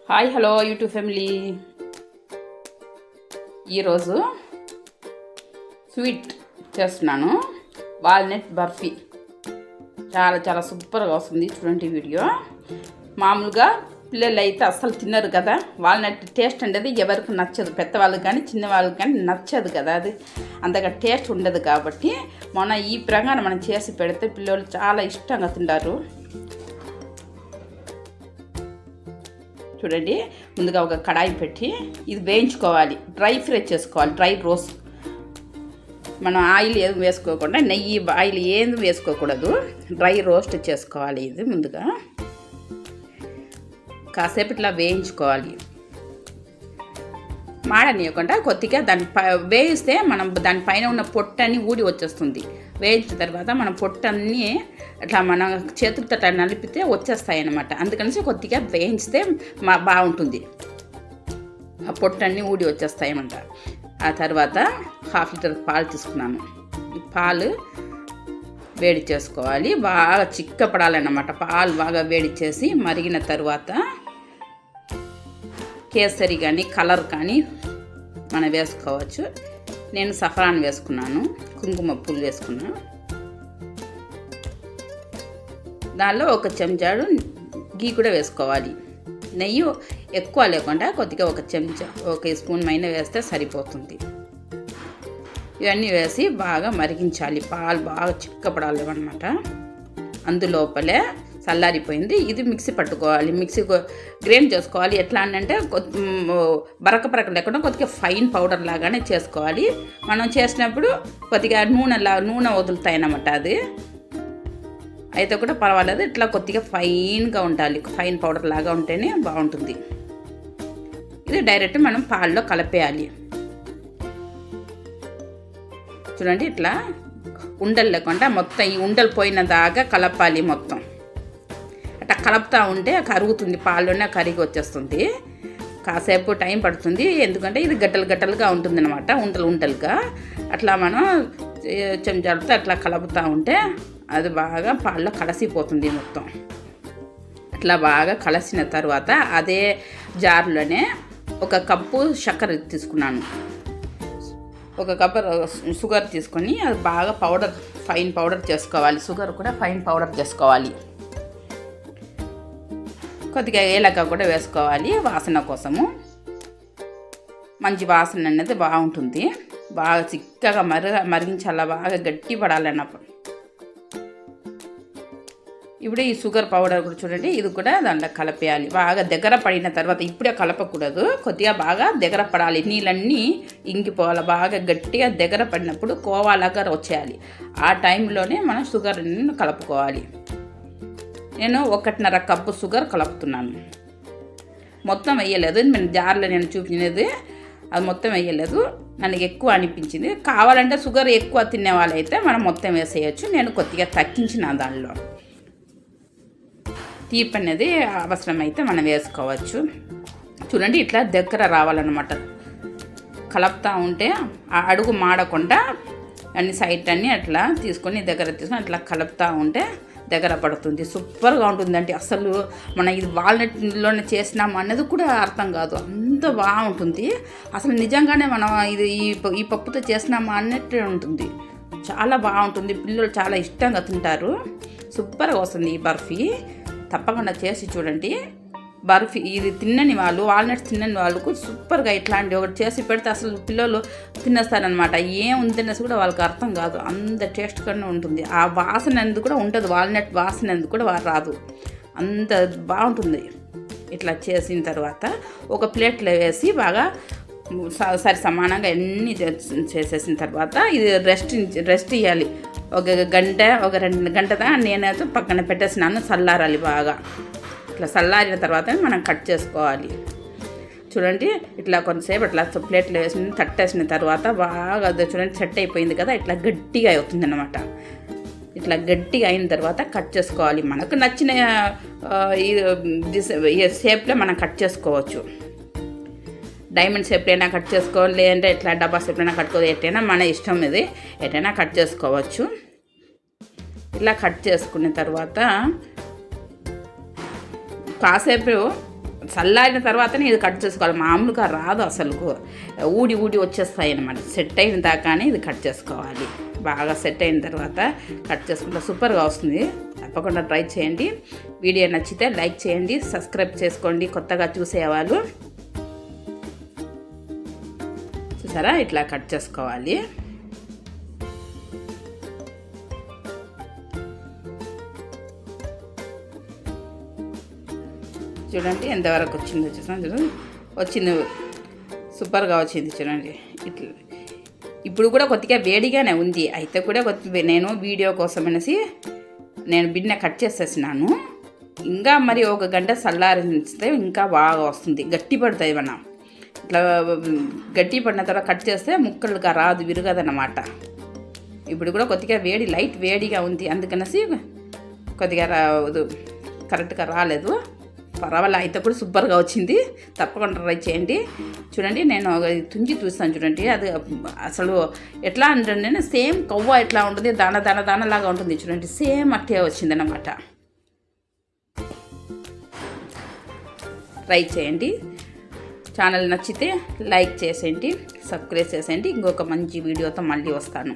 Hi hello YouTube family. ఈరోజు sweet చేస్తున్నాను, walnut barfi. చాలా చాలా సూపర్గా వస్తుంది, చూడండి వీడియో. మామూలుగా పిల్లలు అయితే అస్సలు తిన్నారు కదా, వాల్నట్ టేస్ట్ అనేది ఎవరికి నచ్చదు, పెద్దవాళ్ళకి కానీ చిన్నవాళ్ళకి కానీ నచ్చదు కదా, అది అంతగా టేస్ట్ ఉండదు. కాబట్టి ఈ ప్రకారం మనం చేసి పెడితే పిల్లలు చాలా ఇష్టంగా తింటారు. చూడండి, ముందుగా ఒక కడాయి పెట్టి ఇది వేయించుకోవాలి, డ్రై ఫ్రై చేసుకోవాలి, డ్రై రోస్ట్. మనం ఆయిల్ ఏది వేసుకోకుండా, నెయ్యి ఆయిల్ ఏది వేసుకోకూడదు, డ్రై రోస్ట్ చేసుకోవాలి. ఇది ముందుగా కాసేపు ఇట్లా వేయించుకోవాలి, మాడనియకుండా కొద్దిగా దాన్ని వేయిస్తే మనం దానిపైన ఉన్న పొట్టని ఊడి వచ్చేస్తుంది. వేయించిన తర్వాత మనం పొట్టన్నీ అట్లా మనం చేతులతో అట్లా నలిపితే వచ్చేస్తాయి అన్నమాట. అందుకని కొద్దిగా వేయించితే బాగుంటుంది, ఆ పొట్టన్నీ ఊడి వచ్చేస్తాయి అన్నమాట. ఆ తర్వాత 1/2 లీటర్ పాలు తీసుకున్నాను. ఈ పాలు వేడి చేసుకోవాలి, బాగా చిక్కపడాలన్నమాట. పాలు బాగా వేడి చేసి మరిగిన తర్వాత కేసరి కానీ కలర్ కానీ మనం వేసుకోవచ్చు. నేను సఫరాన్ వేసుకున్నాను, కుంకుమ పువ్వు వేసుకున్నాను. దానిలో 1 చెంచాడు గీ కూడా వేసుకోవాలి. నెయ్యి ఎక్కువ లేకుండా కొద్దిగా 1 చెంచా, 1 స్పూన్ మైనా వేస్తే సరిపోతుంది. ఇవన్నీ వేసి బాగా మరిగించాలి, పాలు బాగా చిక్కపడాలి అన్నమాట. అందులోపలే చల్లారిపోయింది, ఇది మిక్సీ పట్టుకోవాలి, మిక్సీ గ్రైండ్ చేసుకోవాలి. ఎట్లా అంటే బరక లేకుండా కొద్దిగా ఫైన్ పౌడర్ లాగానే చేసుకోవాలి. మనం చేసినప్పుడు కొద్దిగా నూనె వదులుతాయి అన్నమాట. అది అయితే కూడా పర్వాలేదు, ఇట్లా కొద్దిగా ఫైన్గా ఉండాలి, ఫైన్ పౌడర్ లాగా ఉంటేనే బాగుంటుంది. ఇది డైరెక్ట్ మనం పాల్లో కలిపేయాలి. చూడండి, ఇట్లా ఉండలు లేకుండా మొత్తం ఈ ఉండలు పోయిన దాకా కలపాలి. మొత్తం అట్లా కలుపుతూ ఉంటే కరుగుతుంది, పాల్లోనే కరిగి వచ్చేస్తుంది. కాసేపు టైం పడుతుంది, ఎందుకంటే ఇది గట్టలుగా ఉంటుంది అనమాట, ఉండలుగా. అట్లా మనం చెంచాలతో అట్లా కలుపుతూ ఉంటే అది బాగా పాల్లో కలిసిపోతుంది మొత్తం. అట్లా బాగా కలిసిన తర్వాత అదే జార్లోనే 1 కప్పు చక్కెర తీసుకున్నాను, 1 కప్పు షుగర్ తీసుకొని అది బాగా ఫైన్ పౌడర్ చేసుకోవాలి. షుగర్ కూడా ఫైన్ పౌడర్ చేసుకోవాలి. కొద్దిగా ఏలక కూడా వేసుకోవాలి, వాసన కోసము. మంచి వాసన అనేది బాగుంటుంది. బాగా చిక్కగా మరిగించాల, బాగా గట్టి పడాలన్నప్పుడు. ఇప్పుడు ఈ షుగర్ పౌడర్ కూడా చూడండి, ఇది కూడా దాంట్లో కలిపేయాలి. బాగా దగ్గర పడిన తర్వాత ఇప్పుడే కలపకూడదు, కొద్దిగా బాగా దగ్గర పడాలి, నీళ్ళన్నీ ఇంకిపోవాలి. బాగా గట్టిగా దగ్గర పడినప్పుడు కోవాలాగా వచ్చేయాలి. ఆ టైంలోనే మనం షుగర్ని కలుపుకోవాలి. నేను 1.5 కప్పు షుగర్ కలుపుతున్నాను, మొత్తం వేయలేదు. నేను జార్లో నేను చూపించినది అది మొత్తం వేయలేదు, ನನಗೆ ఎక్కువ అనిపించింది. కావాలంటే షుగర్ ఎక్కువ తినే వాళ్ళైతే మనం మొత్తం వేసేయచ్చు. నేను కొద్దిగా తగ్గించిన దానిలో, తీపి అనేది అవసరమైతే మనం వేసుకోవచ్చు. చూడండి, ఇట్లా దగ్గర రావాలన్నమాట. కలుపుతూ ఉంటే ఆ అడుగు మాడకుండా అన్ని సైడ్ అన్నీ అట్లా తీసుకొని అట్లా కలుపుతూ ఉంటే దగ్గర పడుతుంది. సూపర్గా ఉంటుందండి. అసలు మనం ఇది వాల్నట్లోనే చేసినాము అన్నది కూడా అర్థం కాదు, అంత బాగుంటుంది. అసలు నిజంగానే మనం ఇది ఈ పప్పుతో చేసినామా అన్నట్టే ఉంటుంది, చాలా బాగుంటుంది. పిల్లలు చాలా ఇష్టంగా తింటారు. సూపర్గా వస్తుంది ఈ బర్ఫీ. తప్పకుండా చేసి చూడండి. బర్ఫీ ఇది తిన్నని వాళ్ళు, వాల్నట్స్ తిన్నని వాళ్ళకు సూపర్గా ఇట్లాంటి ఒకటి చేసి పెడితే అసలు పిల్లలు తినేస్తారనమాట. ఏం ఉందనేసి కూడా వాళ్ళకి అర్థం కాదు, అంత టేస్ట్గానే ఉంటుంది. ఆ వాసన అనేది కూడా ఉంటుంది, వాల్నట్ వాసన అనేది కూడా రాదు, అంత బాగుంటుంది. ఇట్లా చేసిన తర్వాత ఒక ప్లేట్లో వేసి బాగా సరి సమానంగా అన్నీ చేసేసిన తర్వాత ఇది రెస్ట్ ఇవ్వాలి. 1 గంట 2 గంటదా నేనైతే పక్కన పెట్టేసినాను, చల్లారాలి బాగా. ఇట్లా చల్లారిన తర్వాత మనం కట్ చేసుకోవాలి. చూడండి, ఇట్లా కొంతసేపు ఇట్లా ప్లేట్లో వేసి తట్టేసిన తర్వాత బాగా చూడండి సెట్ అయిపోయింది కదా, ఇట్లా గట్టిగా అవుతుంది అన్నమాట. ఇట్లా గట్టిగా అయిన తర్వాత కట్ చేసుకోవాలి. మనకు నచ్చిన ఈ షేప్లో మనం కట్ చేసుకోవచ్చు. డైమండ్ షేప్లో అయినా కట్ చేసుకోవాలి, లేదంటే ఇట్లా డబ్బా షేప్లో అయినా కట్టుకోవాలి. ఎట్టైనా మన ఇష్టం, ఇది ఎట్టైనా కట్ చేసుకోవచ్చు. ఇలా కట్ చేసుకున్న తర్వాత కాసేపు చల్లారిన తర్వాతనే ఇది కట్ చేసుకోవాలి. మామూలుగా రాదు అసలుకు, ఊడి వచ్చేస్తాయి అన్నమాట. సెట్ అయిన దాకానే ఇది కట్ చేసుకోవాలి. బాగా సెట్ అయిన తర్వాత కట్ చేసుకుంటే సూపర్గా వస్తుంది. తప్పకుండా ట్రై చేయండి. వీడియో నచ్చితే లైక్ చేయండి, సబ్స్క్రైబ్ చేసుకోండి కొత్తగా చూసేవాళ్ళు. చూసారా, ఇట్లా కట్ చేసుకోవాలి. చూడండి ఎంతవరకు వచ్చిందో, చూడండి వచ్చింది, సూపర్గా వచ్చింది. చూడండి ఇట్లా. ఇప్పుడు కూడా కొద్దిగా వేడిగానే ఉంది, అయితే కూడా నేను వీడియో కోసం అనేసి నేను బిన్నె కట్ చేసేసినాను. ఇంకా మరి 1 గంట చల్లారిస్తే ఇంకా బాగా వస్తుంది, గట్టి పడుతుంది. మనం ఇట్లా గట్టి పడిన తర్వాత కట్ చేస్తే ముక్కలుగా రాదు, విరగదన్నమాట. ఇప్పుడు కూడా కొద్దిగా లైట్ వేడిగా ఉంది, అందుకనేసి కొద్దిగా కరెక్ట్గా రాలేదు. పర్వాలేదు, అయితే కూడా సూపర్గా వచ్చింది. తప్పకుండా ట్రై చేయండి. చూడండి నేను తుంచి చూస్తాను. చూడండి అది అసలు ఎట్లా అంటే సేమ్ కవ్వ ఎట్లా ఉంటుంది, దానలాగా ఉంటుంది. చూడండి సేమ్ అట్టే వచ్చిందన్నమాట. ట్రై చేయండి. ఛానల్ నచ్చితే లైక్ చేసేయండి, సబ్స్క్రైబ్ చేసేయండి. ఇంకొక మంచి వీడియోతో మళ్ళీ వస్తాను.